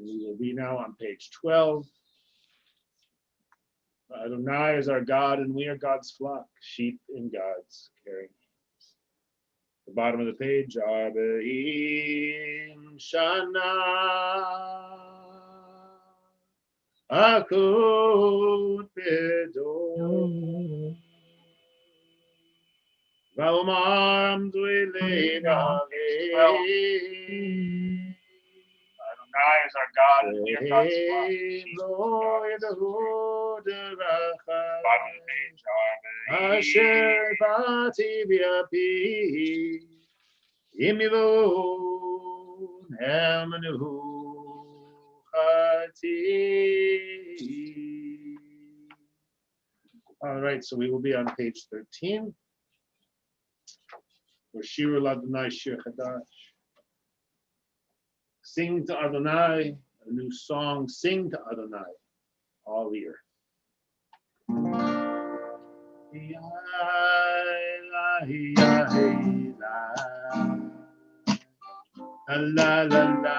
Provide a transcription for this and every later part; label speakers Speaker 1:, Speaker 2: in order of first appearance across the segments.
Speaker 1: We will be now on page 12. Adonai is our God, and we are God's flock, sheep in God's caring. The bottom of the page, Arba'im Shana Akut Bedo Valmar Amdwele Adonai is our God, and we are God's flock. Bottom of the page, Asher Bati Biapi Imivon Helmanu Hati. All right, so we will be on page 13. For Shir Adonai Shir Chadash. Sing to Adonai, a new song. Sing to Adonai, all ear. La la la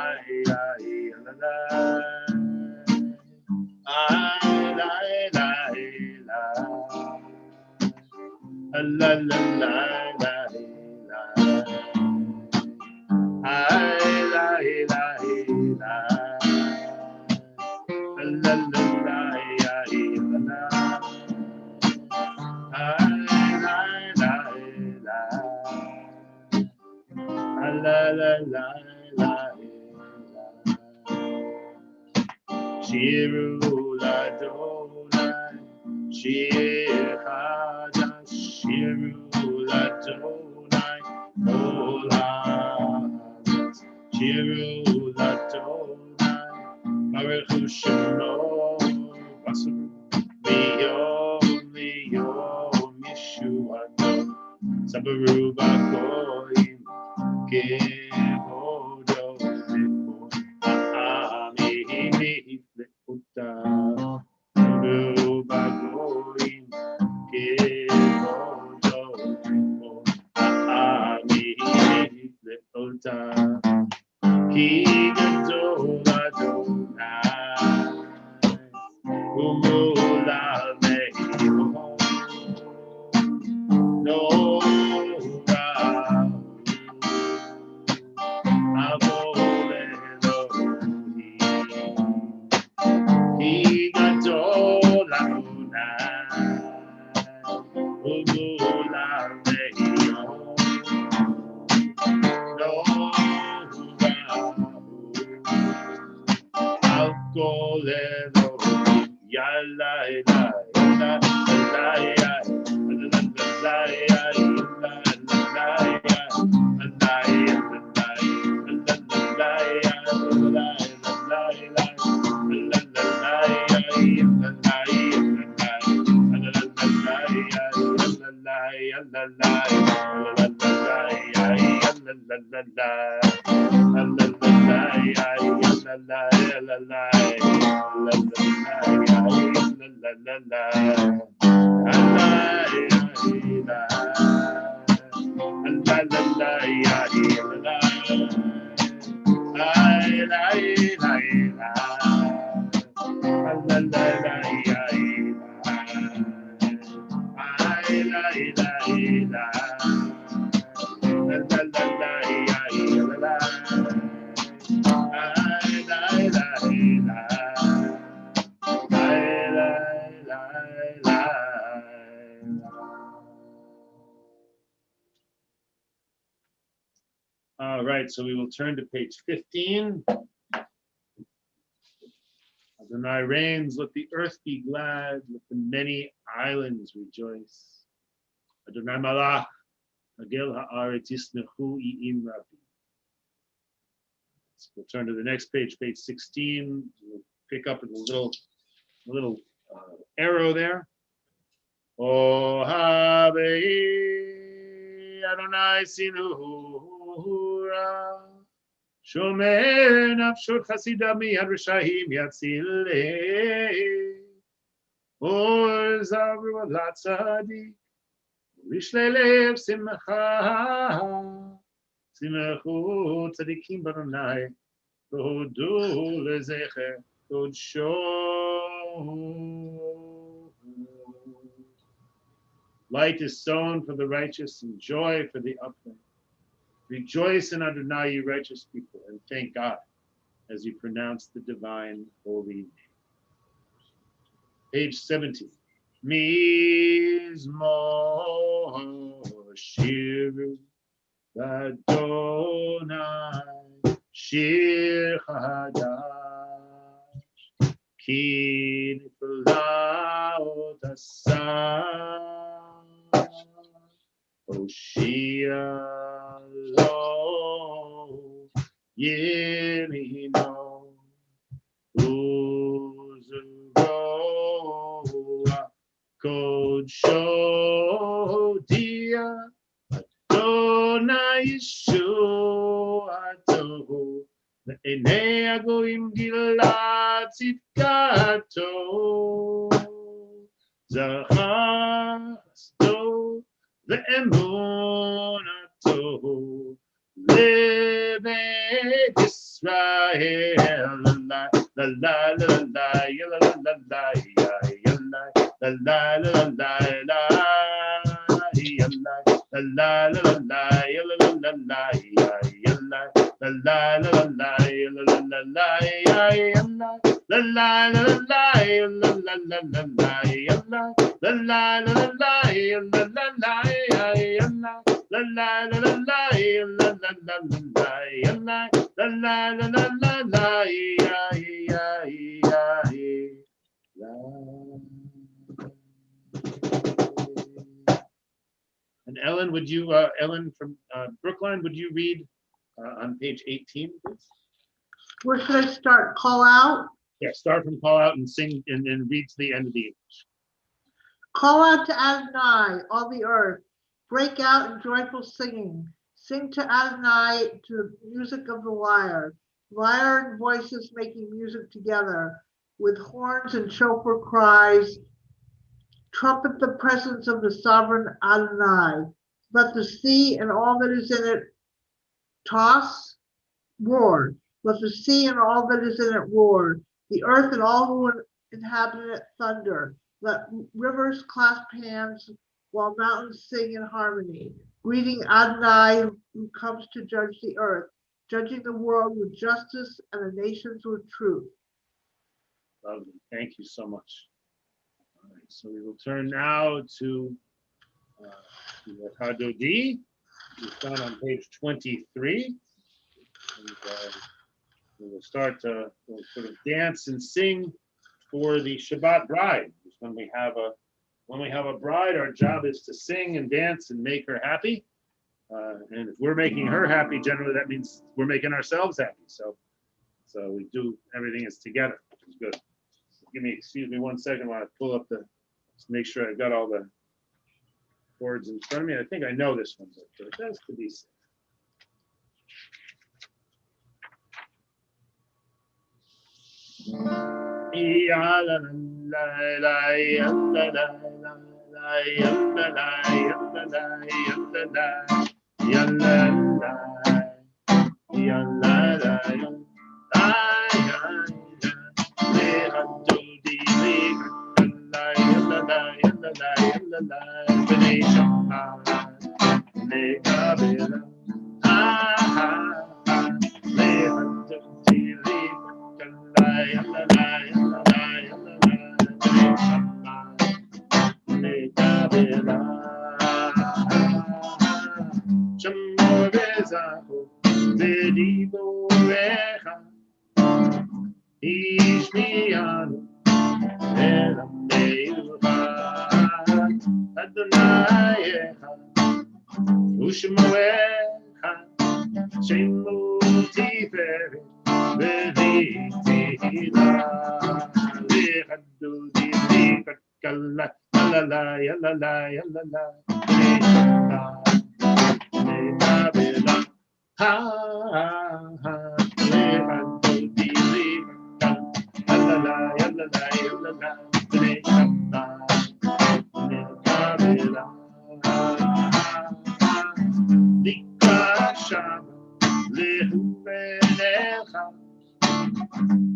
Speaker 1: Shiru Ladonai, Shir Chadash, Shiru Ladonai, Kol Haaretz, Shiru Ladonai, Baruch Hu Shemo, Basaru, Miyom Yeshuato, Sabaru Bakoim, Kevodo Mikol, Ami Uta, Sabaru Bakoim, Kevodo Mikol, Ami Uta, Ki Gadol Adonai, Umula Me'imo, No Ra, Avol Elohim, Ki Gadol Adonai, Umula Me'imo, No Ra, Avol Elohim, Yalla Yalla Yalla All right, so we will turn to page 15. Adonai reigns, let the earth be glad, let the many islands rejoice. Adonai Malach, Hagel Haaretz Yisnechu I'im Rabbi. So we'll turn to the next page, page 16. We'll pick up with a little arrow there. Oh, Habe Adonai Sinuhura. Shomer nafshot chasida miyad rishahim yatzilei. Or zavru latzadik. Rishlelev simcha. Simechu tzadikim b'Adonai. Hodu lezecher kodsho. Light is sown for the righteous and joy for the upright. Rejoice in Adonai, you righteous people, and thank God as you pronounce the divine holy name. Page 70. Mizmor Shir Adonai Shir Hadash Ki Niflaot Asar Oshia Lo Yemino Uzuro Kodsho Dia Adonai Yeshuato Le'enei Hagoyim Gilad Tzidkato Zachar Chasto Le'emunato Lebeit Yisrael La la la la la la la la la la la la la And Ellen, would you, Ellen from Brookline, would you read on page 18, please?
Speaker 2: Where should I start? Call out?
Speaker 1: Yeah, start from call out and sing and read to the end of the English.
Speaker 2: Call out to Adonai, all the earth. Break out in joyful singing. Sing to Adonai to the music of the lyre. Lyre and voices making music together with horns and shofar cries. Trumpet the presence of the sovereign Adonai. Let the sea and all that is in it toss, roar. Let the sea and all that is in it roar. The earth and all who inhabit it thunder. Let rivers clasp hands while mountains sing in harmony. Greeting Adonai who comes to judge the earth, judging the world with justice and the nations with truth.
Speaker 1: Lovely. Thank you so much. All right, so we will turn now to the Hadodi. We've done on page 23. And, we will start to sort of dance and sing for the Shabbat bride. When we have a bride, our job is to sing and dance and make her happy. And if we're making her happy, generally that means we're making ourselves happy. So we do everything is together, which is good. Excuse me 1 second while I pull up just make sure I've got all the chords in front of me. I think I know this one, but it has to be safe.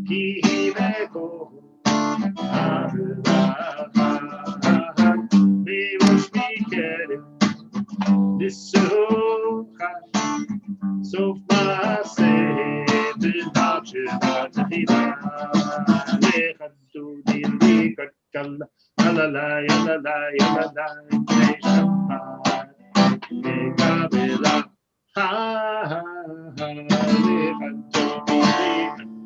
Speaker 1: Ki Himeko Mi Rosh Mikere Nissoha Sof Maaseh B'Nam Shabbat Tefillah Lechadu Dili Kakala Alalai Alalai Alalai B'nei Shabbat Kabbalat Ha ha ha Lechadu Dili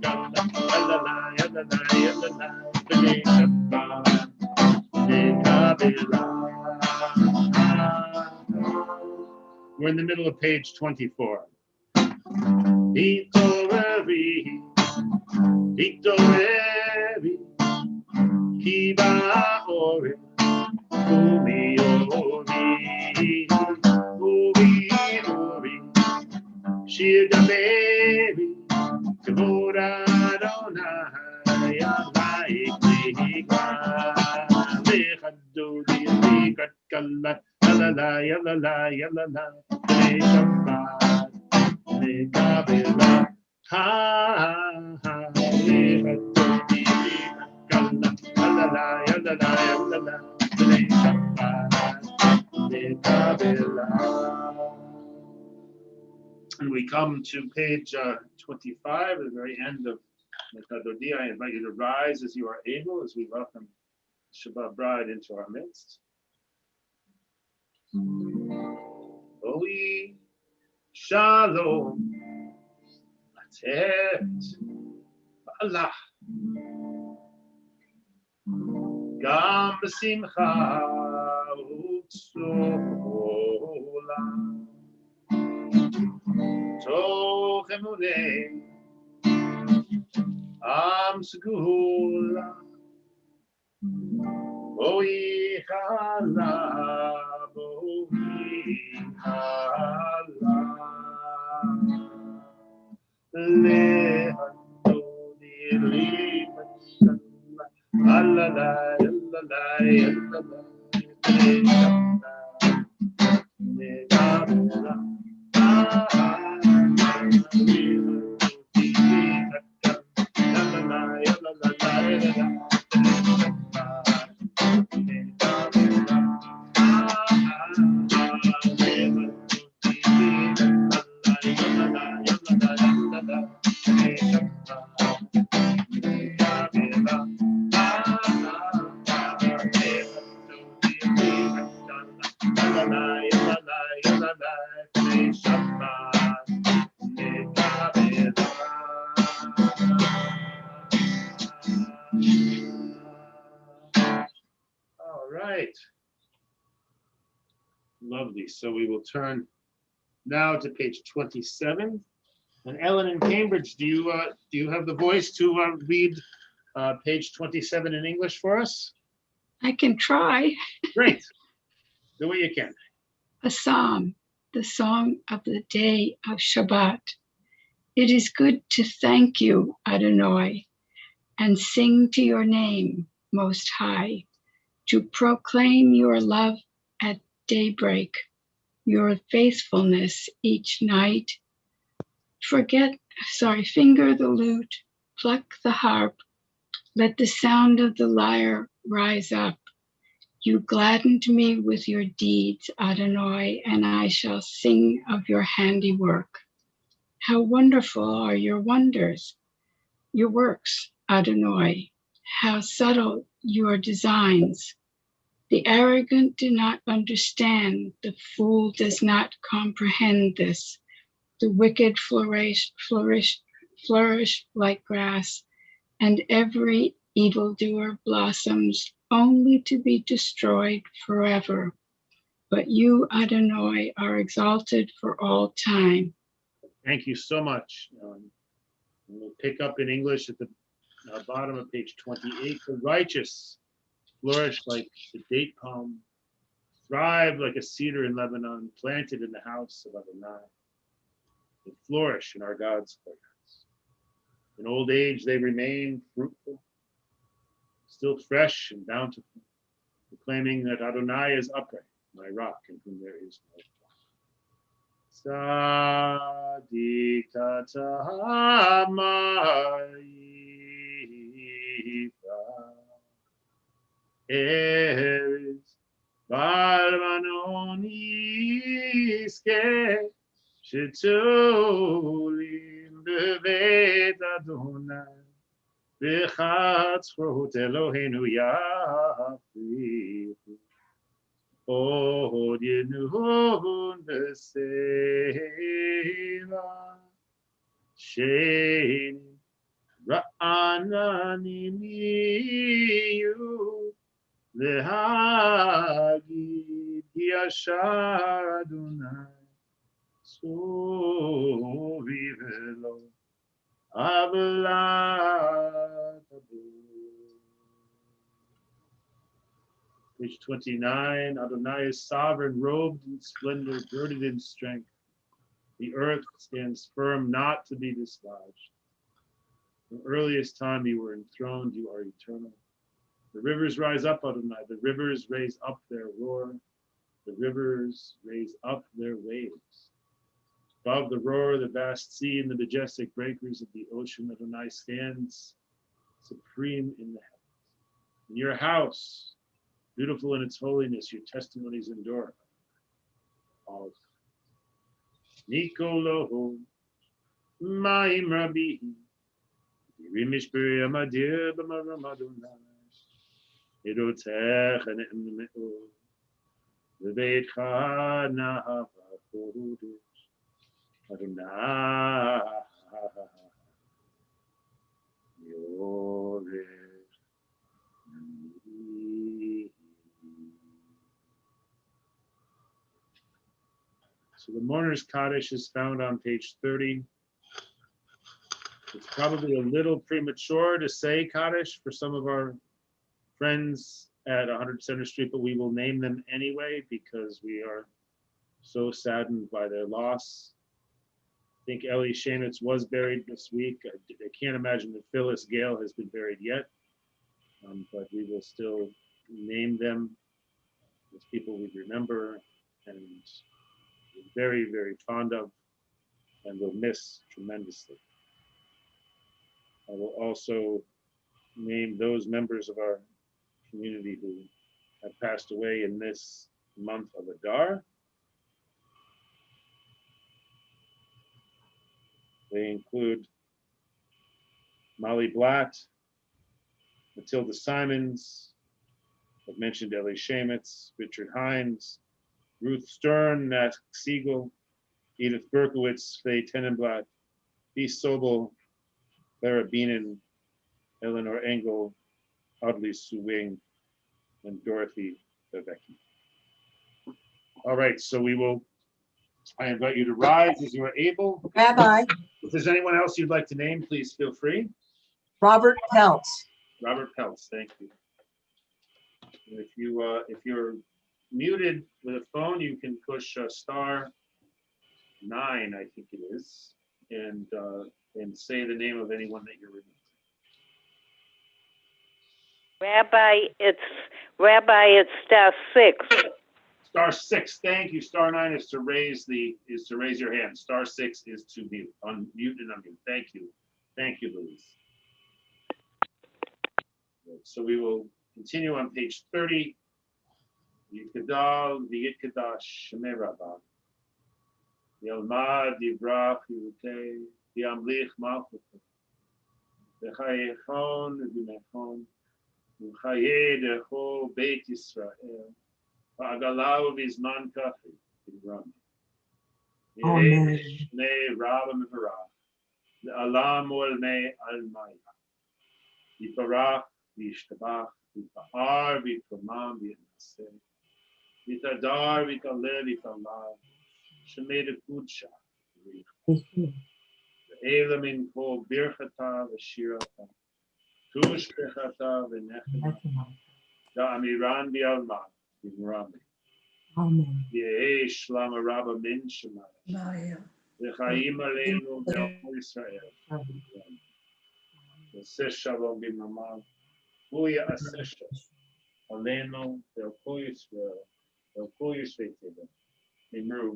Speaker 1: Kakala Alalai Alalai Alalai B'nei Shabbat Kabbalat. We're in the middle of page 24. Hitoreri, Hitoreri, Kiba Ore, Uri Ori, Uri Ori, Shir Dameri, Kavod Adonai, Alai Kliga, Lechadu Dili Katkala, Alala, Yalala, Yalala, B'nei Shabbat. Kabbalat, ha ha, lechadu dili kakala, alala, yalala, yalala, b'nei Shabbat, Kabbalat. And we come to page 25, at the very end of Methododi. I invite you to rise as you are able, as we welcome Shabbat bride into our midst. Oi, shalom. Allah, גם בשמחה ובשולה, תוך אמוני עם סגולה, בואי חלה, בואי חלה. All right. Lovely. So we will turn now to page 27. And Ellen in Cambridge, do you have the voice to read page 27 in English for us?
Speaker 3: I can try.
Speaker 1: Great. Do what you can.
Speaker 3: A psalm, the song of the day of Shabbat. It is good to thank you, Adonai, and sing to your name, Most High, to proclaim your love at daybreak, your faithfulness each night. Finger the lute, pluck the harp, let the sound of the lyre rise up. You gladdened me with your deeds, Adonai, and I shall sing of your handiwork. How wonderful are your wonders, your works, Adonai. How subtle your designs. The arrogant do not understand, the fool does not comprehend this. The wicked flourish like grass, and every evildoer blossoms only to be destroyed forever. But you, Adonai, are exalted for all time.
Speaker 1: Thank you so much. We'll pick up in English at the bottom of page 28. The righteous flourish like the date palm, thrive like a cedar in Lebanon, planted in the house of Adonai. They flourish in our God's courtyards. In old age, they remain fruitful, still fresh and bountiful, proclaiming that Adonai is upright, my rock, in whom there is no Sadikata Maiva Eris Barmanoniske Shitulim Bevet Adonai V'chatzrot Eloheinu Yafrichu Od Yenun B'Seva Shein Ra'ananim Yiyu L'hagid Yashar Adonai Sovi Velo Avla Page 29, Adonai is sovereign, robed in splendor, girded in strength. The earth stands firm, not to be dislodged. From earliest time you were enthroned, you are eternal. The rivers rise up, Adonai. The rivers raise up their roar. The rivers raise up their waves. Above the roar of the vast sea and the majestic breakers of the ocean, Adonai stands supreme in the heavens. In your house, beautiful in its holiness, your testimonies endure. All Nikolo Maim Rabbi Rimish Amadir Bamamaduna Idotech and Emeo the Beit Khana Adonai Yore. So the mourner's Kaddish is found on page 30. It's probably a little premature to say Kaddish for some of our friends at 100 Center Street, but we will name them anyway because we are so saddened by their loss. I think Ellie Shamitz was buried this week. I can't imagine that Phyllis Gale has been buried yet, but we will still name them as people we remember and very, very fond of and will miss tremendously. I will also name those members of our community who have passed away in this month of Adar. They include Molly Blatt, Matilda Simons, I've mentioned Ellie Shamitz, Richard Hines, Ruth Stern, Nat Siegel, Edith Berkowitz, Faye Tenenblatt, Bee Sobel, Clara Beenan, Eleanor Engel, Audley Suwing, and Dorothy Bevecki. All right, so I invite you to rise as you are able.
Speaker 4: Rabbi,
Speaker 1: If there's anyone else you'd like to name, please feel free.
Speaker 4: Robert Peltz.
Speaker 1: Robert Peltz, thank you. And if you're muted with a phone, you can push *9, I think it is, and say the name of anyone that you're remembering.
Speaker 5: Rabbi, it's *6.
Speaker 1: *6, thank you. *9 is to raise your hand. *6 is to mute, unmute and unmute. Thank you, Louise. So we will continue on page 30. Yitgadal v'yitkadash shemei Rabbah. Yalmad yivrach yirutei v'yamlich malchutei. V'chayechon v'mechon v'chayei decho Beit Yisrael. V'agalau v'zman kafi v'rami.
Speaker 4: Amen.
Speaker 1: Shnei Rabba mevarach. V'alam olmei almaya. Yiparach v'yishtabach v'pa'ar v'yipamam v'yinaseh. V'tadar v'taleh v'talav. Shemei dekudsha. V'ela min kol birchata v'shirata. Tush bechata v'nechema. Da'amiran v'alma v'mrami.
Speaker 4: Amen.
Speaker 1: Ye'eh shlama rabba min shemaya. V'chaim aleinu v'al Yisrael. V'aseh shalom b'mamav. Huya aseh shalom. Aleinu v'al kol Yisrael. V'al kol Yisrael. Imru.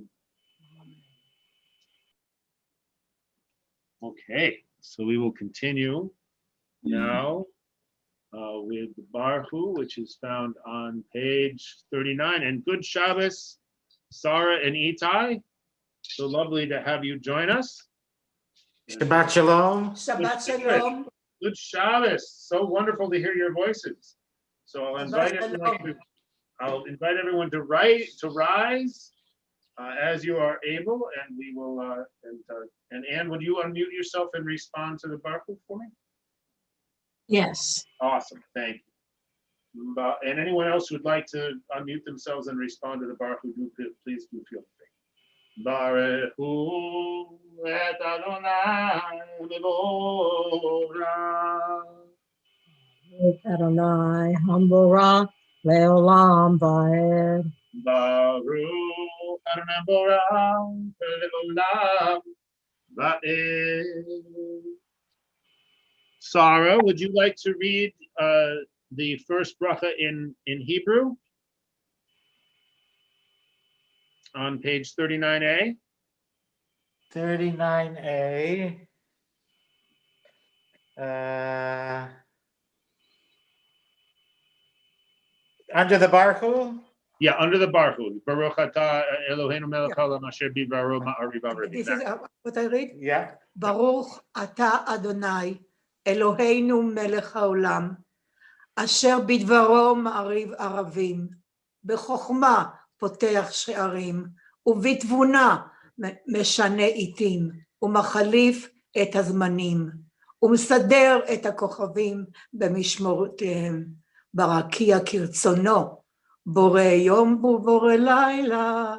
Speaker 1: Okay, so we will continue now with the Baruch, which is found on page 39. And good Shabbos, Sarah and Itai. So lovely to have you join us.
Speaker 6: Shabbat Shalom.
Speaker 4: Shabbat Shalom.
Speaker 1: Good Shabbos. So wonderful to hear your voices. So I'll invite everyone to rise as you are able, and we will. And Anne, would you unmute yourself and respond to the Baruch for me?
Speaker 4: Yes.
Speaker 1: Awesome, thank you. And anyone else who'd like to unmute themselves and respond to the Baruch, please do feel free. Baruch hu et Adonai levorah.
Speaker 4: Adonai Hambora Leolam Vaed.
Speaker 1: Baruch Adonai Borah leolam vaed. Sarah, would you like to read the first bracha in Hebrew on page 39a?
Speaker 6: 39a. Under the Baruch.
Speaker 1: Yeah, under the Baruch. Baruch atah Eloheinu melech haolam asher bidvaro ma'ariv
Speaker 7: This
Speaker 1: avravi.
Speaker 7: is what I read.
Speaker 6: Yeah.
Speaker 7: Baruch ata Adonai, Eloheinu melech haolam, asher bidvaro ma'ariv ערבים, בחוכמה פותח שערים, ובתבונה משנה עיתים, ומחליף את הזמנים, ומסדר את הכוכבים במשמורותיהם, ברקיע כרצונו, בורא יום ובורא לילה,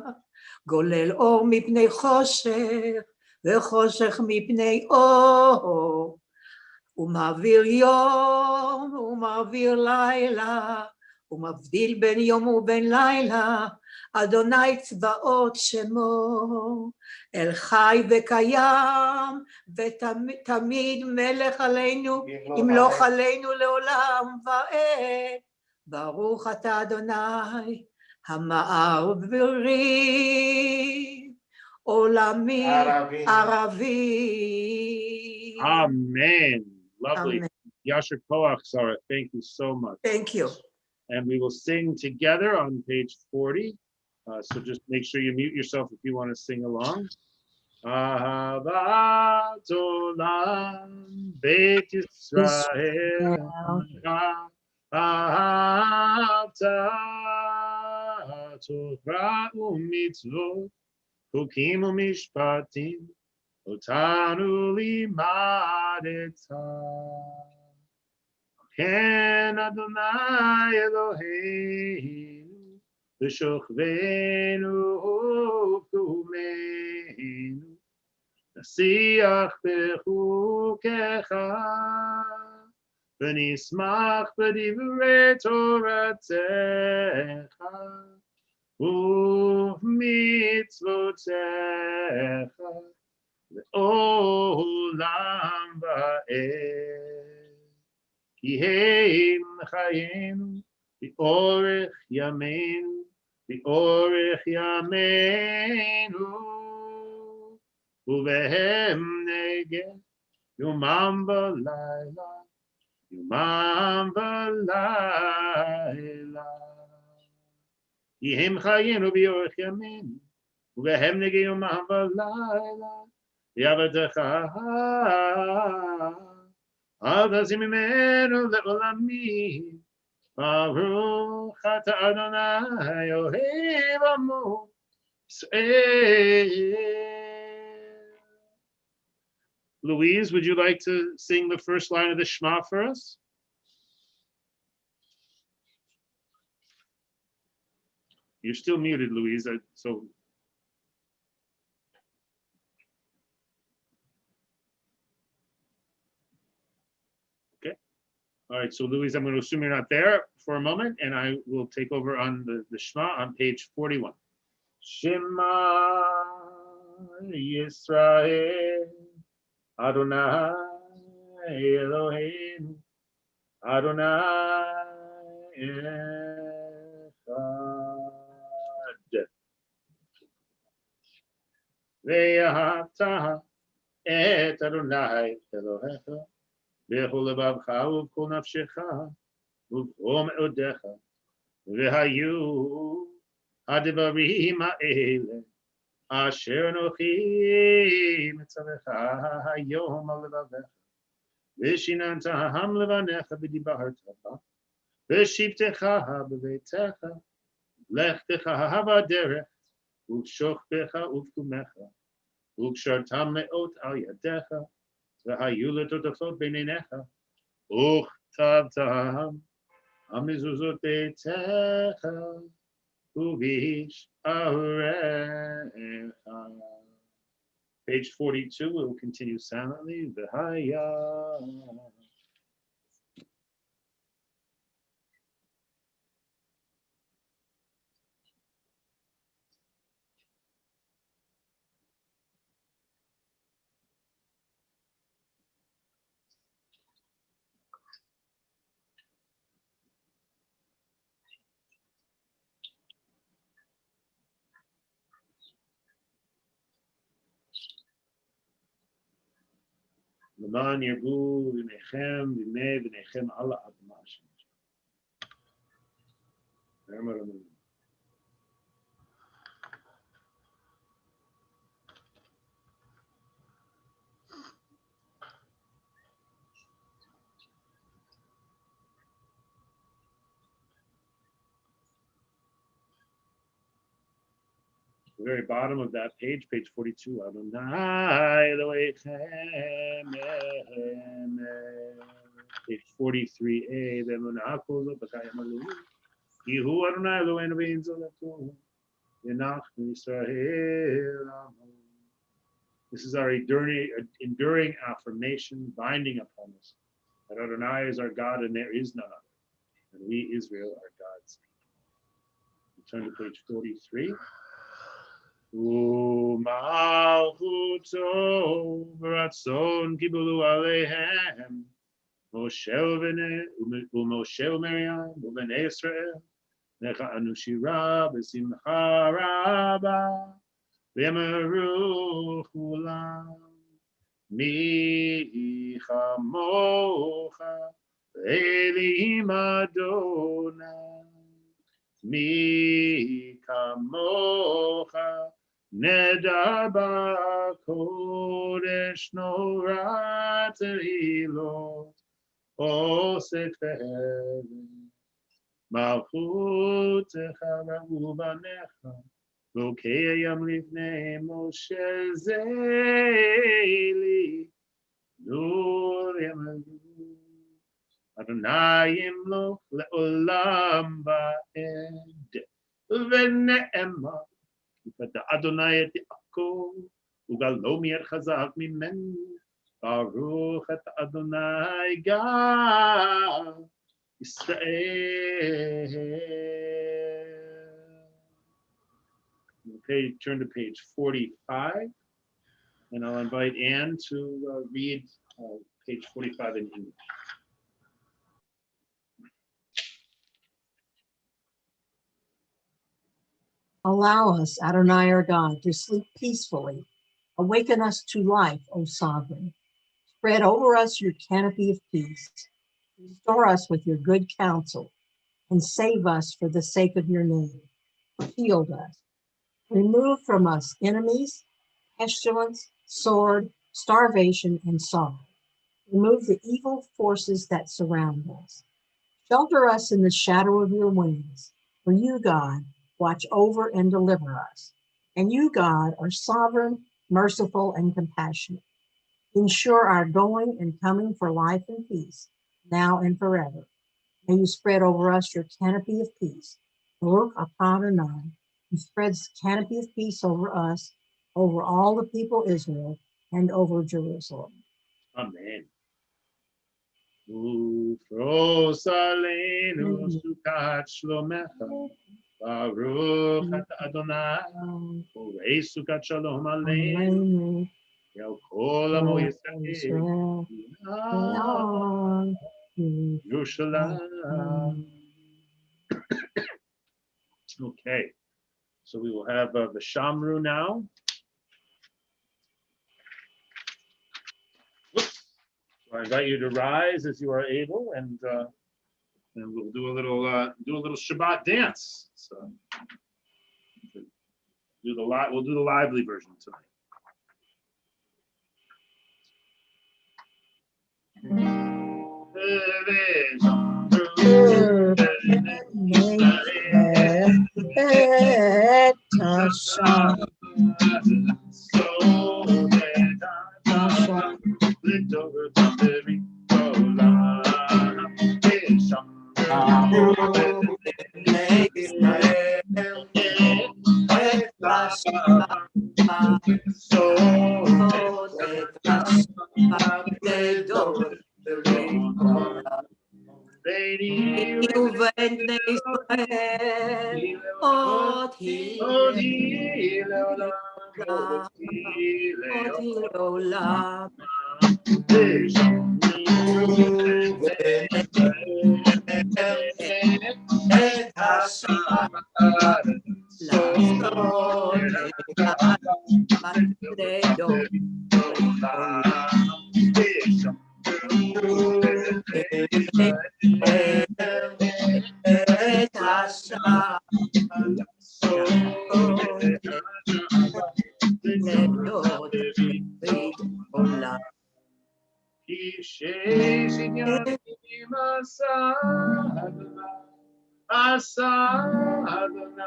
Speaker 7: גולל אור מפני חושך, וחושך מפני אור, ומעביר יום ומעביר לילה, ומבדיל בין יום ובין לילה, אדוני צבאות שמו, אל חי וקיים, ותמיד מלך עלינו, ימלוך עלינו לעולם ועד. ברוך אתה אדוני, המעביר עולמי ערבי.
Speaker 1: Amen. Lovely.
Speaker 7: Amen.
Speaker 1: Yasher Koach, Sarah, thank you so much.
Speaker 7: Thank you.
Speaker 1: And we will sing together on page 40. So just make sure you mute yourself if you want to sing along. Ahavat olam Beit Yisrael Ahavta Torah u'mitzvot Chukim u'mishpatim Otanu limadeta Ken Adonai Eloheinu V'shochvenu u'ptumeinu Nasiach b'chukecha V'nismach b'divrei Toratecha U'mitzvotecha Le'olam va'ed Ki heim chayenu B'orech yameinu B'orech yameinu Uvehem negeh Yomam v'layla Yomam v'layla Yihim chayenu b'orech yameinu Uvehem negeh Yomam v'layla Yavatecha Al tazim imenu le'olami Baruch ata Adonai Ohev amo Yisrael. Louise, would you like to sing the first line of the Shema for us? You're still muted, Louise. So. Okay. All right. So, Louise, I'm going to assume you're not there for a moment, and I will take over on the Shema on page 41. Shema Yisrael Adonai Eloheinu Adonai Echad Ve'ahavta את אדוני אלוהיך בכל לבבך ובכל נפשך ובכל מאודיך, והיו הדברים האלה אשר אנוכי מצווך היום על לבביך, ושיננתם לבניך ודיברת בה, ושבתך בביתך, לכתך בדרך, ובשוכבך ובקומך, וקשרתם מאוד על ידיך, והיו לטוטפות בין עיניך, וכתבתם על מזוזות ביתך, ובשעריך. Page 42, we will continue silently. V'haya. למען ירבו בניכם וימי בניכם על האדמה. The very bottom of that page, page 42. Adonai Elohechem, page 43a. Yehu Adonai Eloheinu bein zolatu, v'nachnu Yisrael. This is our enduring affirmation, binding upon us, that Adonai is our God and there is none other, and we, Israel, are God's. We turn to page 43. U'malchuto v'ratzon kibulu aleihem Moshe u'Miriam u'bnei Yisrael necha'anu shira b'simcha rabba v'yamaru chulam mi chamocha Elohim Adonai mi kamocha Nedar ba'kodesh norat hilot osek ve'evet malchutecha ra'u banecha lo k'yam lifnei Moshe zeli nur yamalu Adonai yimloch le'olam ba'ed ve'ne'emar But the Adonai et Yaakov, Ugalom yer chazak mimenu, Baruch et Adonai Gad Israel. Okay, turn to page 45, and I'll invite Anne to read page 45 in English.
Speaker 4: Allow us, Adonai our God, to sleep peacefully. Awaken us to life, O Sovereign. Spread over us your canopy of peace. Restore us with your good counsel, and save us for the sake of your name. Shield us. Remove from us enemies, pestilence, sword, starvation, and sorrow. Remove the evil forces that surround us. Shelter us in the shadow of your wings, for you, God, watch over and deliver us. And you, God, are sovereign, merciful, and compassionate. Ensure our going and coming for life and peace, now and forever. May you spread over us your canopy of peace. Baruch atah Adonai, who spreads canopy of peace over us, over all the people Israel, and over Jerusalem.
Speaker 1: Amen. Ufros aleinu sukat shlomecha, Baruch atah Adonai, urei sukat shalom aleinu, yal kol amo Yisrael, Yerushalayim. Okay, so we will have the Shamru now. I invite you to rise as you are able, and we'll do a little Shabbat dance. So we'll do the lively version tonight.
Speaker 7: ובני ישראל עוד היא לעולם. את השבת לעשות לדור את השבת לדור עולם.
Speaker 1: עשה אדוני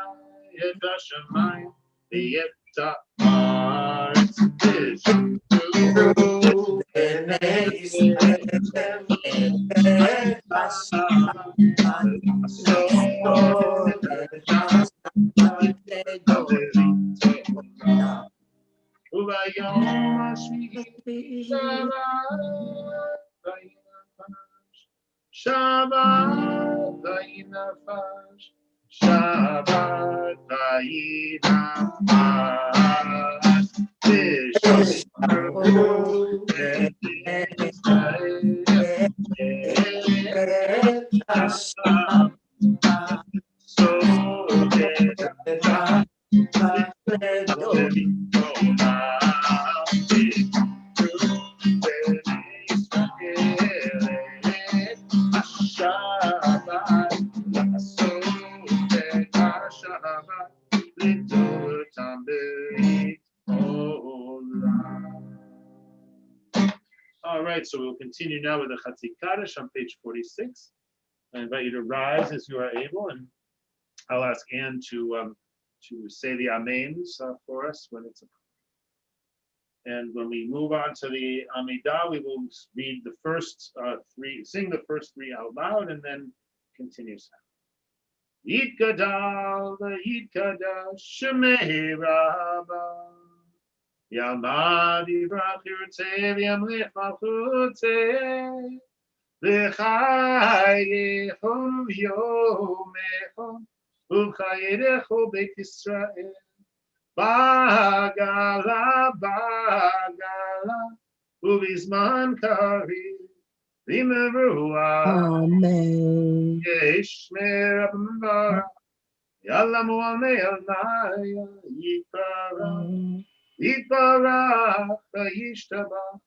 Speaker 1: את השמיים ואת הארץ ושמרו בני ישראל את השבת לעשות את השבת לדור עולם. וביום השביעי שבת וינפש, שבת וינפש, ושמרו בני ישראל את השבת לעשות את השבת לדור All right, so we'll continue now with the Chatzi Kaddish on page 46. I invite you to rise as you are able, and I'll ask Anne to say the Amens for us when it's appropriate. And when we move on to the Amidah, we will read the first sing the first three out loud, and then continue. Yitgadal, Yitkadash, Shemei Rabba. Yamad Yivrach Yurteh V'Yamlich Malchuteh V'chayecho Yomecho U'chayerecho Beit Yisrael Bagala Bagala U'Bizman Karev V'Meruah
Speaker 4: Amen.
Speaker 1: Yeshmer Abamara Yalamu Almei Alnaya Yikara Yitbarach v'yishtabach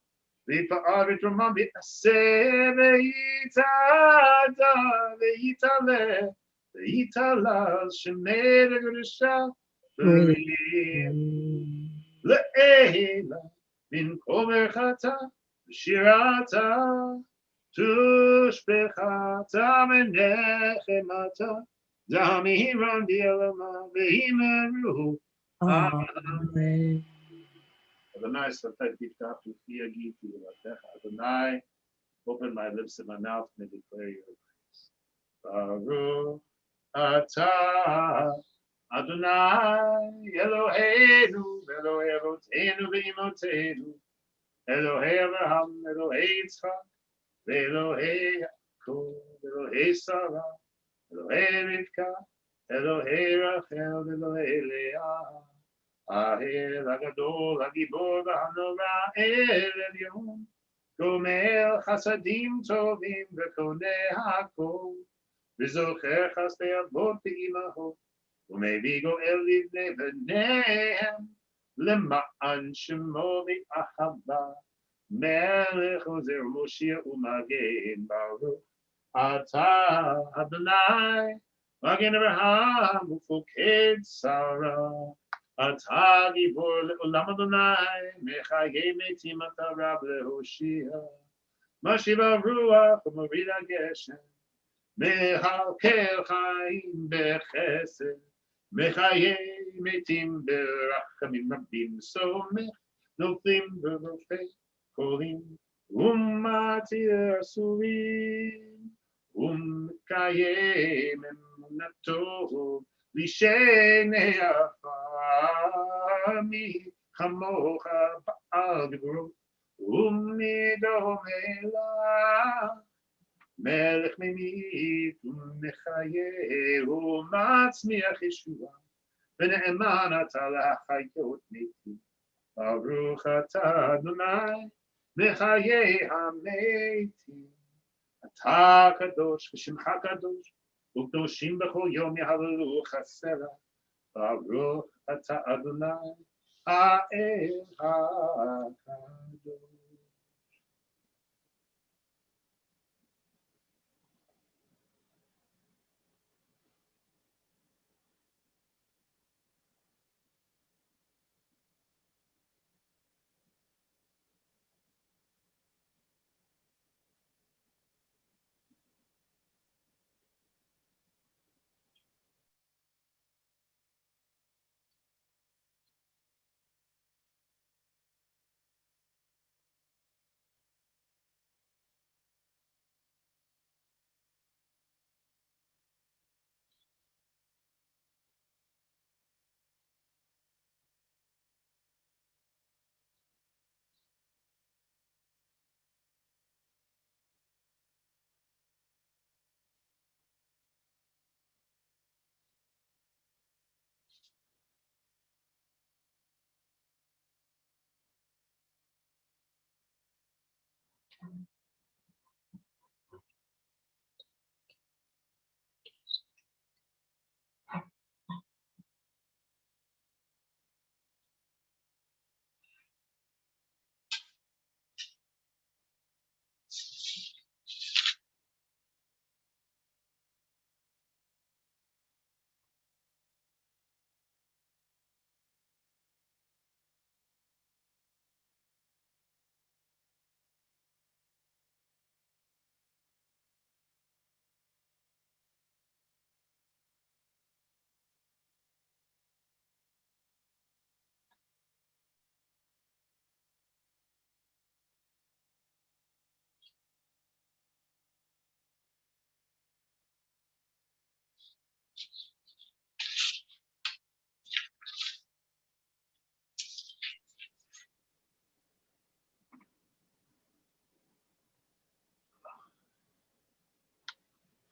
Speaker 1: v'yipa'ar v'yitramam v'yaseh v'yitada v'yitaleh v'yitalal shemei v'gudusha le'ela במקום ערכתה ושירתה תושבחתה ונחמתה דמירן בעלמה והימרו
Speaker 4: Amen.
Speaker 1: Adonai, Adonai, open my lips and my mouth may declare your praise. Baruch atah Adonai Eloheinu, Elohei Avotenu v'imotenu, Elohei Abraham, Elohei Yitzchak, Elohei Yaakov, Elohei Sarah, Elohei Rivka, Elohei Rachel, Elohei Leah. האל הגדול, הגיבור והנורא, אל עליון, גומל חסדים טובים וקונה הכל, וזוכר חסדי אבות ואימהות, ומביא גואל לבני בניהם, למען שמו באהבה, Melech Ozer Moshiach Umagen Baruch Ata Adonai Magen Abraham Ufoked Sarah Ata Gibor Le'olam Adonai Mechaye Metim Ata Rab Lehoshia Mashiva Ruach U'Morida Geshem Mehalkel Chaim Bechesed Mechaye Metim Berachamim Rabim Somech Noflim Berofei Kolim Umatir Surim Kayem Emunato Lishenei Afami Chamocha Ba'al Gibro Umidom Melech Memit Umechaye Umatzmiach Yeshua V'ne'eman Ata L'Chayot Metim Baruch Ata Adonai Mechaye HaMetim Ata Kadosh V'Shimcha Kadosh U'Kedoshim B'chol Yom Yahallelu Chasera Baruch Ata Adonai Ha'el HaKadosh.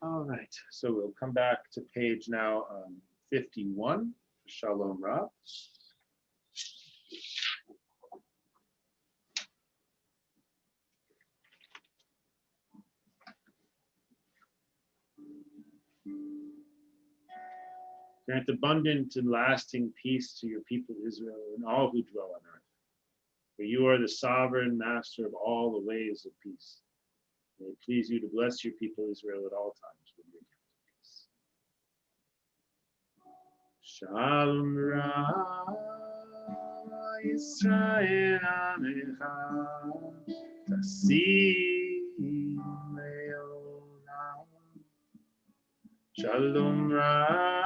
Speaker 1: All right, so we'll come back to page now 51, Shalom Rab. Grant abundant and lasting peace to your people Israel and all who dwell on earth. For you are the sovereign master of all the ways of peace. May it please you to bless your people Israel at all times with your gift of peace. Shalom Ra Yisrael Amecha Tasim Leolam. Shalom Ra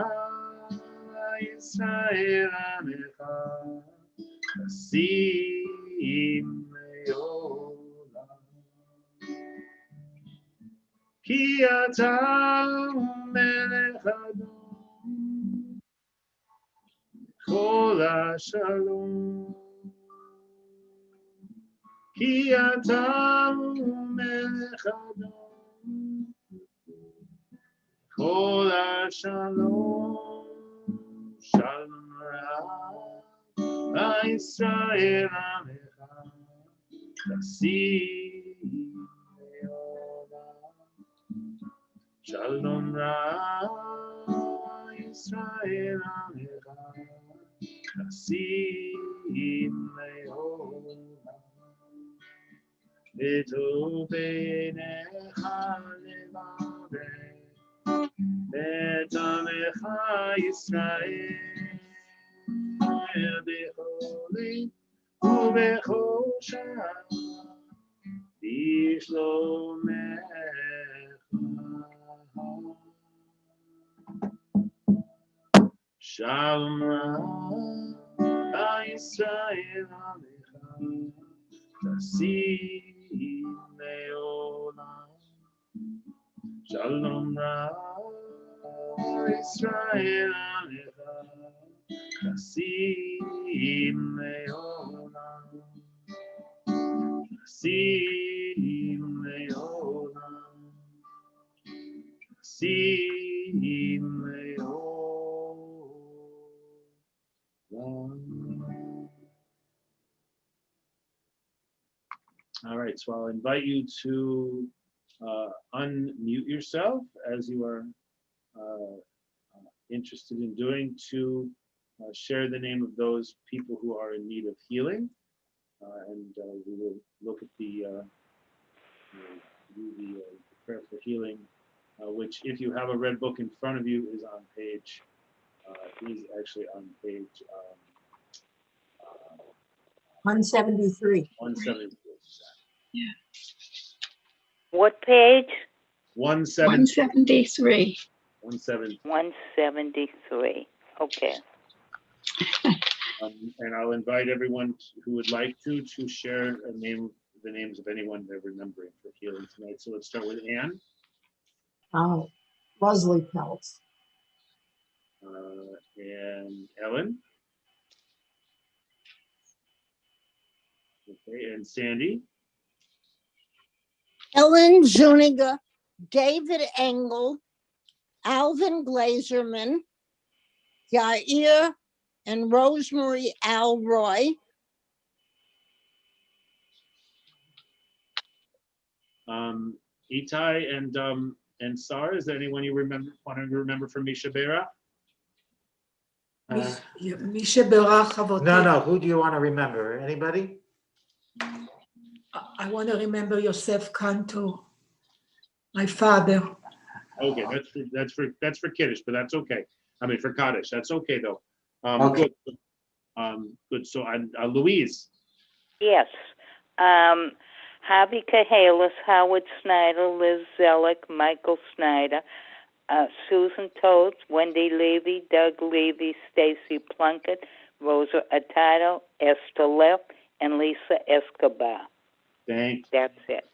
Speaker 1: Yisrael Amecha Tasim Leolam. Ki ata melech Adon Kol HaShalom. Ki ata melech Adon Kol HaShalom. Shalom Ra Yisrael Amecha Tasim Leolam. Shalom Ra Yisrael Amecha Tasim Leolam. ותובענך לברך את עמך ישראל בחולי ובחושע בשלומך. שלום רב ישראל עליך תשים לעולם. שלום רב ישראל עליך תשים לעולם. תשים לעולם. תשים לעולם. All right, so I'll invite you to unmute yourself as you are interested in doing, to share the name of those people who are in need of healing. And we will look at the prayer for healing, which, if you have a red book in front of you, is on page, is actually on page
Speaker 4: 173.
Speaker 1: 173.
Speaker 3: Yeah.
Speaker 5: What page?
Speaker 3: 173.
Speaker 1: 173.
Speaker 5: 173. Okay.
Speaker 1: And I'll invite everyone who would like to share the names of anyone they're remembering for healing tonight. So let's start with Anne.
Speaker 4: Leslie Peltz.
Speaker 1: And Ellen. Okay, and Sandy.
Speaker 8: Ellen Zuniga, David Engel, Alvin Glazerman, Yair and Rosemary Alroy,
Speaker 1: Itai and Sarah, is there anyone you want to remember from Misha Bera?
Speaker 9: מי שברך אבותינו.
Speaker 6: No, who do you want to remember? Anybody?
Speaker 9: I want to remember Yosef Kantor, my father.
Speaker 1: Okay, that's for Kiddush, but that's okay. I mean, for Kaddish, that's okay though.
Speaker 6: Okay.
Speaker 1: Good. Good. So, Louise.
Speaker 5: Yes. Javi Cahalis, Howard Snyder, Liz Zellick, Michael Snyder, Susan Toth, Wendy Levy, Doug Levy, Stacy Plunkett, Rosa Atado, Esther Leff, and Lisa Escobar.
Speaker 1: Thanks.
Speaker 5: That's it.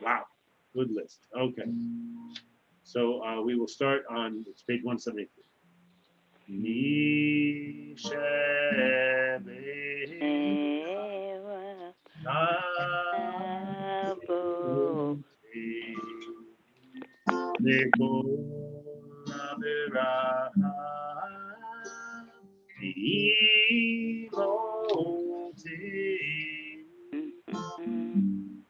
Speaker 1: Wow, good list. Okay. So we will start on, it's page 173.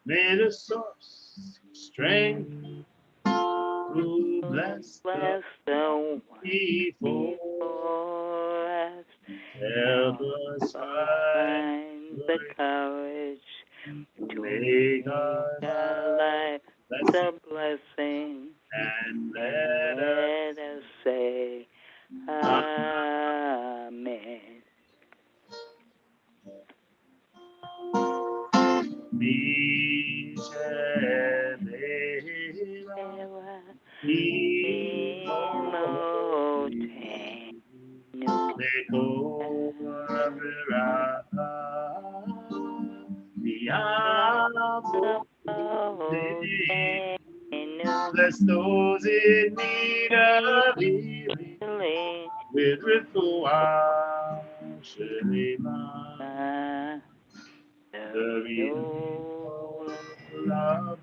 Speaker 1: May the source of strength who bless the before us, help us find the courage to make our life a blessing, and let us say Amen. Bless those in need of healing with refuah shelema. The renewal of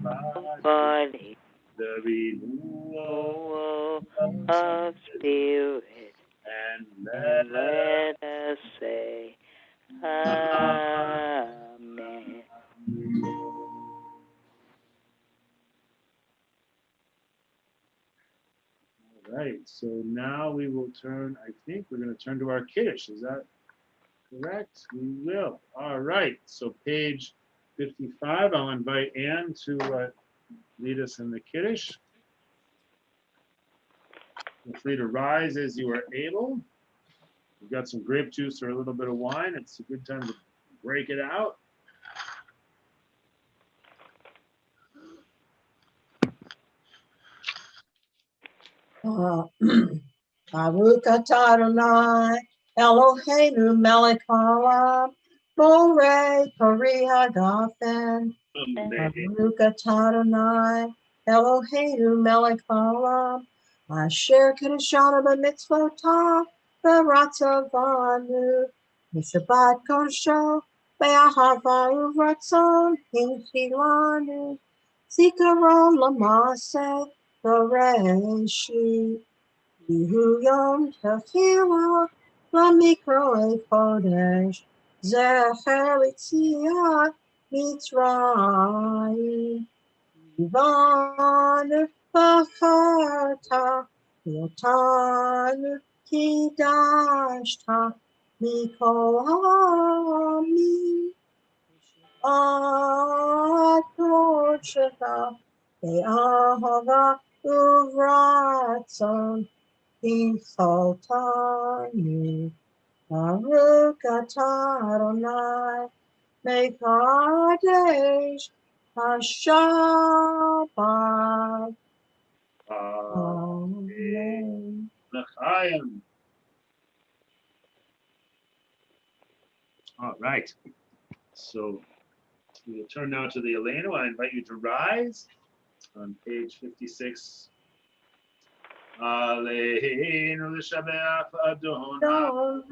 Speaker 1: body, the renewal of spirit, and let us say Amen. All right, so now we will turn, I think we're going to turn to our Kiddush. Is that correct? We will. All right, so page 55. I'll invite Ann to lead us in the Kiddush. Feel free to rise as you are able. We've got some grape juice or a little bit of wine. It's a good time to break it out.
Speaker 4: Baruch atah Adonai, Eloheinu melech haolam, borei pari hagafen. Baruch atah Adonai, Eloheinu melech haolam, asher kiddushanu b'mitzvotav, v'ratzavanu, mishabat kodesho, be'ahava uvratzon, hinchilanu, zikaron l'maaseh, b'reshit. Yehu Yom Tefillah Lamikro Kodesh Zecher Yitziat Mitzrayim Yivan Bacharta Yotan Kidashta Mikol Ha'amim Ad Kodesh Be'ahava Uvratzon Insultani, Baruch atah Adonai, Mekadesh HaShabbat. Amen.
Speaker 1: L'chaim. All right. So we will turn now to the Elena. I invite you to rise on page 56. Aleinu l'shabeach Adonai,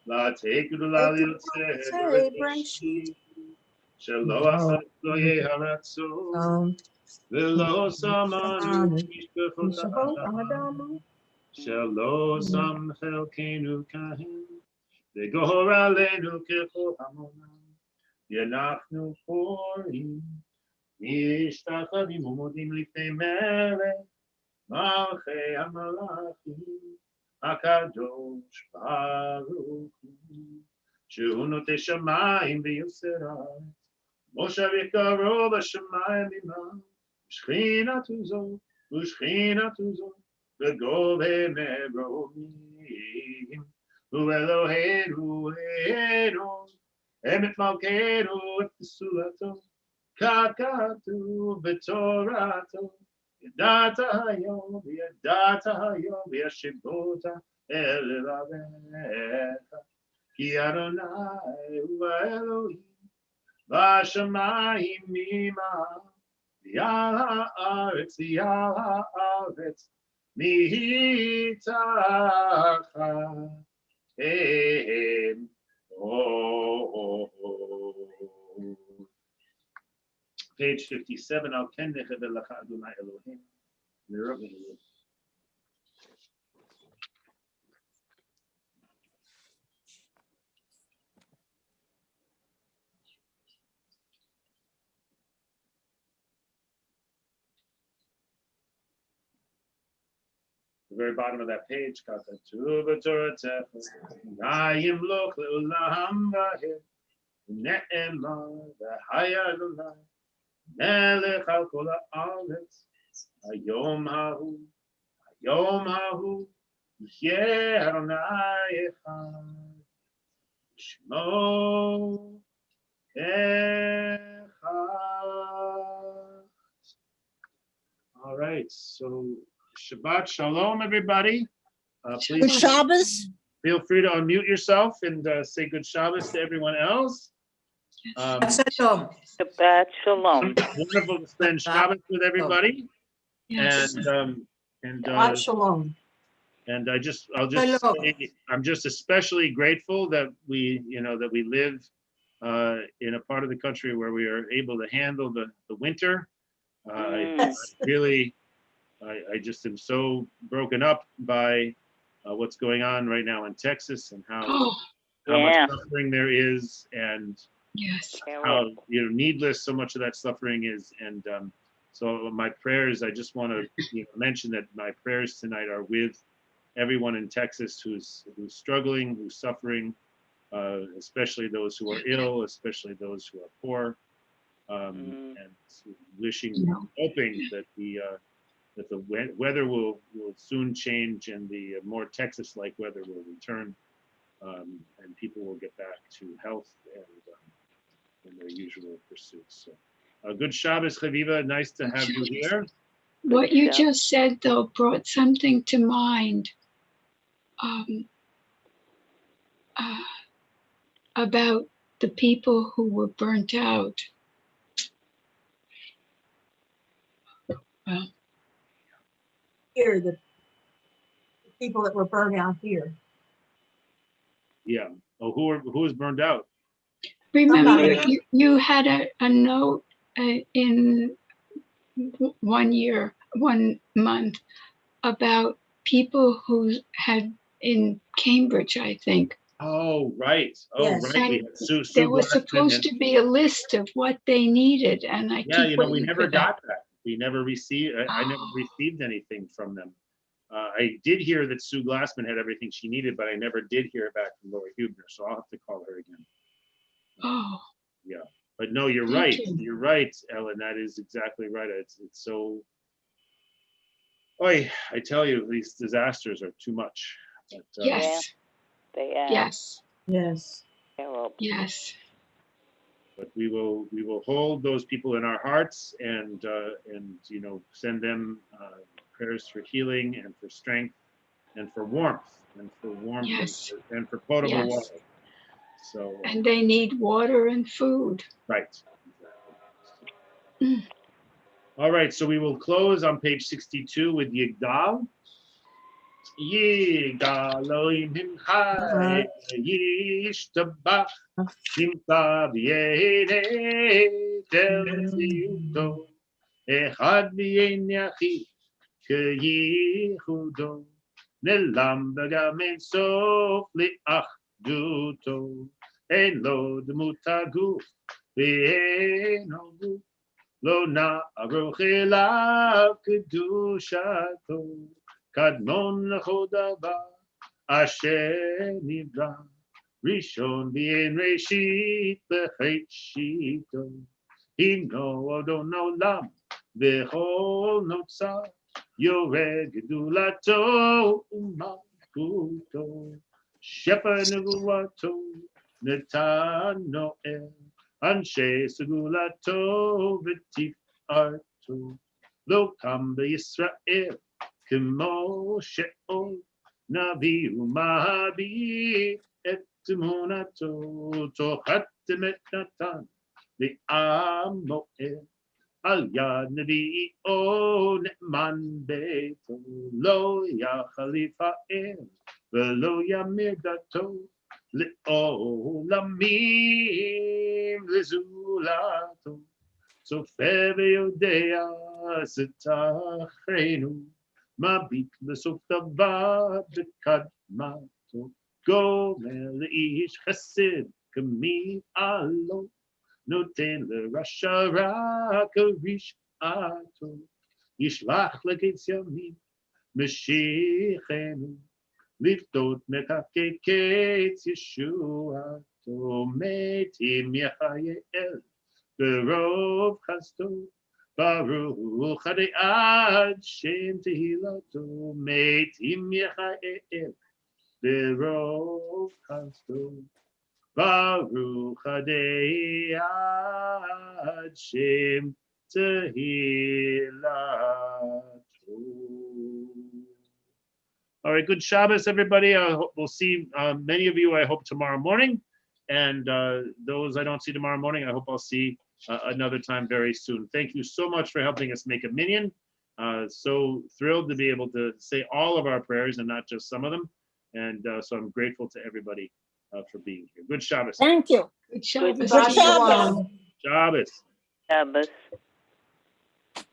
Speaker 1: la'atei gdula liyotzeh b'reshit, shelo asat lo yeharatzo, v'lo samanu ish b'chol ha'adam, shelo sam chelkeinu kahin, v'gor aleinu kechol hamonam, v'anachnu chorim, mishtachavim u'modim lifnei melech, Malchei HaMalachim, HaKadosh Baruch Hu, Shehu Notei Shamayim v'Yosei Haaretz, Moshe v'Karo b'Shamayim Imam, Shechinatu Zo, U'Shechinatu Zo, V'Govei Meromim, U'Eloheinu Eino, Emet Malkeinu et Pesulato, Kakatu v'Torato, Yadata hayom, yashibota el elavecha. Ki Adonai hu Elohim, v'shamayim mimah, v'yal haaretz mitacham. Page 57, Al ken necheve lecha Adonai Elohim. The very bottom of that page, Kakatu b'Torah Nayim loch le'olam v'ahir, Ne'emar v'haya Adonai, Melech al kol ha'aretz, Hayom hahu, Yeh Adonai echad, Shmo echad. All right, so Shabbat Shalom, everybody.
Speaker 8: Good
Speaker 1: Please
Speaker 8: Shabbos.
Speaker 1: feel free to unmute yourself and say good Shabbos to everyone else.
Speaker 7: Shalom.
Speaker 5: Shabbat Shalom.
Speaker 1: Wonderful to spend Shabbos with everybody.
Speaker 3: Yes.
Speaker 4: Shabbat Shalom.
Speaker 1: And I'll just say, I'm just especially grateful that we live in a part of the country where we are able to handle the winter. I just am so broken up by what's going on right now in Texas and how much suffering there is, and
Speaker 3: Yes.
Speaker 1: how needless so much of that suffering is. And so my prayers, I just want to mention that my prayers tonight are with everyone in Texas who's struggling, who's suffering. especially those who are ill, especially those who are poor, and wishing, hoping that the weather will soon change and the more Texas-like weather will return, and people will get back to health and their usual pursuits. So, good Shabbos, Chaviva. Nice to have you here.
Speaker 3: What you just said, though, brought something to mind about the people who were burnt out. Well,
Speaker 4: Here, the people that were burned out here.
Speaker 1: Yeah. Oh, who was burned out?
Speaker 3: remember, you had a note in 1 month about people who had in Cambridge, I think.
Speaker 1: Oh, right. Oh,
Speaker 4: Yes.
Speaker 1: right.
Speaker 3: And
Speaker 1: We had Sue
Speaker 3: there was
Speaker 1: Glassman
Speaker 3: supposed to be a list of what they needed, and I
Speaker 1: Yeah,
Speaker 3: keep
Speaker 1: we
Speaker 3: waiting
Speaker 1: never
Speaker 3: for that.
Speaker 1: got that. We never received. I never received anything from them. I did hear that Sue Glassman had everything she needed, but I never did hear back from Laura Huebner, so I'll have to call her again.
Speaker 3: Oh,
Speaker 1: Yeah, but no, you're
Speaker 3: Thank
Speaker 1: right.
Speaker 3: you.
Speaker 1: You're right, Ellen. That is exactly right. It's so. Oy, I tell you, these disasters are too much. But,
Speaker 3: yes,
Speaker 5: They are
Speaker 3: yes,
Speaker 4: Yes.
Speaker 5: terrible.
Speaker 3: yes.
Speaker 1: but we will hold those people in our hearts and send them prayers for healing and for strength and for warmth
Speaker 3: Yes.
Speaker 1: and for potable
Speaker 3: Yes.
Speaker 1: water. So
Speaker 3: And they need water and food.
Speaker 1: right. Exactly. All right, so we will close on page 62 with Yigdal. Yigdal Minchai Yishtabach Simcha B'Yedei Tel Tziyuto Echad B'Yein Yachid K'Yichudo Nelam V'Gam Ein Sof Li'achduto Ein Lo Dmut HaGuf V'Ein Guf Lo Na'aruch Elav Kedushato Kadmon L'chol Davar Asher Nivra Rishon V'Ein Reshit B'Chet Shito Hino Adon Olam V'Chol Notzar Yored Gedulato U'Malchuto Shepherd Nevuato Netan Noel Anshe Segulato V'Tifarto Lo Kam B'Yisrael K'mo She'ol Navi U'Mahabi Et Timonato Tochatem Et Natan V'Am Mo'el Al Yad Navi O Ne'man Beto Lo Yachalifa'el V'Lo Yamir Dato Le'olamim Lezulato Sofer Ve'yodea Setachenu Mabit L'sof Davar B'Kadmato Gomer Le'ish Chesed K'mi Alo Noten L'Rasha Ra K'Rish Ato Yishlach L'Getz Yamim Meshichenu Liftot Mekake Ketz Yeshuato Metim Yachayel Berov Chasto Baruch Ad Shem Tehilato Metim Yachayel Berov Chasto Baruch Ad Shem Tehilato. All right, good Shabbos, everybody. I hope we'll see many of you, I hope, tomorrow morning. And those I don't see tomorrow morning, I hope I'll see another time very soon. Thank you so much for helping us make a minyan. So thrilled to be able to say all of our prayers and not just some of them. And so I'm grateful to everybody for being here. Good Shabbos.
Speaker 8: Thank you.
Speaker 3: Good Shabbos.
Speaker 8: Good Shabbos.
Speaker 1: Shabbos.
Speaker 5: Shabbos.